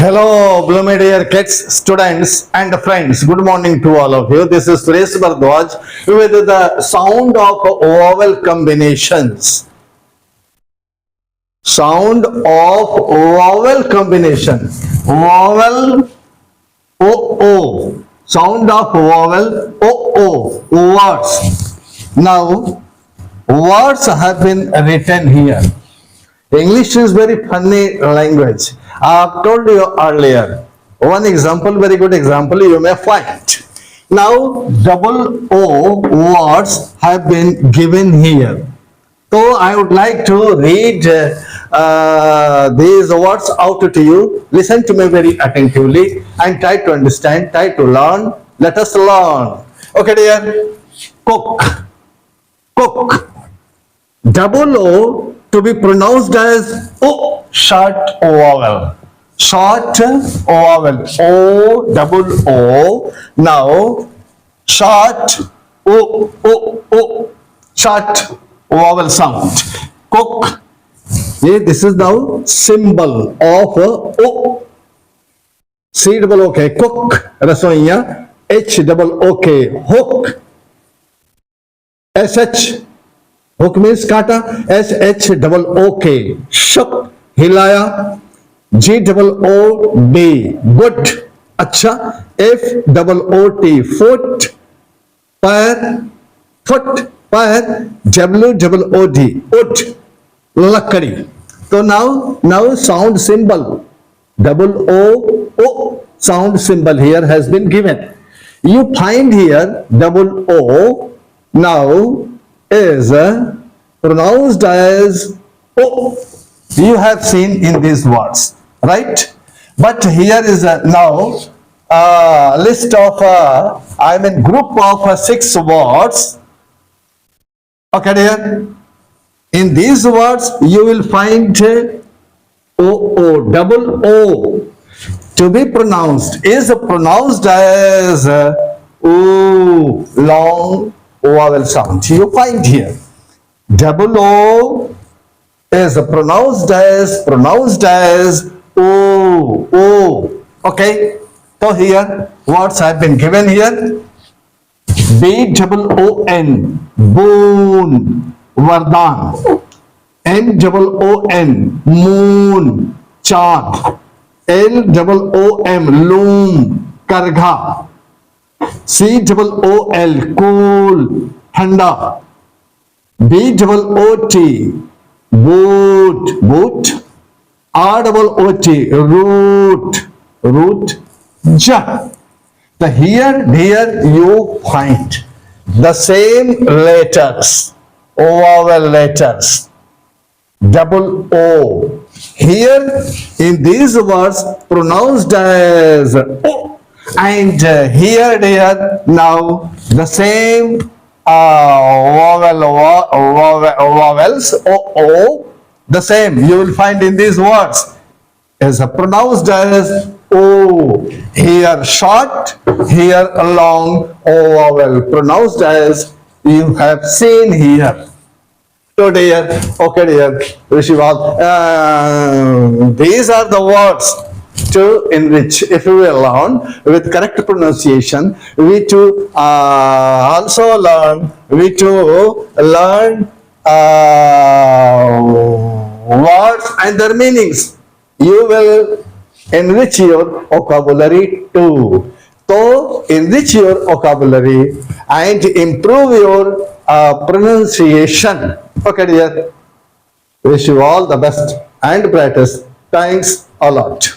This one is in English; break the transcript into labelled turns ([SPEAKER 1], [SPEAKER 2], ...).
[SPEAKER 1] Hello, my dear kids, students, and friends. Good morning to all of you. This is Suresh Bardwaj with the sound of vowel combinations. Sound of vowel combination. Vowel O. Sound of vowel O. Words. Now, words have been written here. English is very funny language. I have told you earlier. One example, very good example you may find. Now, double O words have been given here. So, I would like to read these words out to you. Listen to me very attentively and try to understand, try to learn. Let us learn. Okay, dear. Cook. Cook. Double O to be pronounced as O, short vowel. Short vowel. O, double O. Now, short O. Short vowel sound. Cook. This is now symbol of O. C double O K. Cook. Rasoiya. H double O K. Hook. SH. Hook means kata. SH double OK. Shook. Hilaya. G double O D. Good. Acha. F double O T. Foot. Pair. Foot. Pair. W double O D. Ut. Lakadi. So now sound symbol. Double O sound symbol here has been given. You find here double O now is pronounced as O. You have seen in these words, right? But here is now a list of, group of 6 words. Okay, dear. In these words, you will find O, double O to be pronounced is pronounced as O, long vowel sound. You find here double O is pronounced as O. Okay. So here words have been given here. B double O N, boon, Vardhan. M double O N, moon, chand. L double O M, loom, kargha. C double O L, cool, thanda. B double O T, boot. R double O T, root, ja. So here you find the same letters, vowel letters, double O. Here in these words pronounced as O. And here now the same vowels O, the same you will find in these words is pronounced as O. Here short, here long O vowel pronounced as you have seen here. So dear, okay dear, wish you all. These are the words to enrich. If we will learn with correct pronunciation, we to also learn words and their meanings. You will enrich your vocabulary too. So enrich your vocabulary and improve your pronunciation. Okay dear, wish you all the best and brightest. Thanks a lot.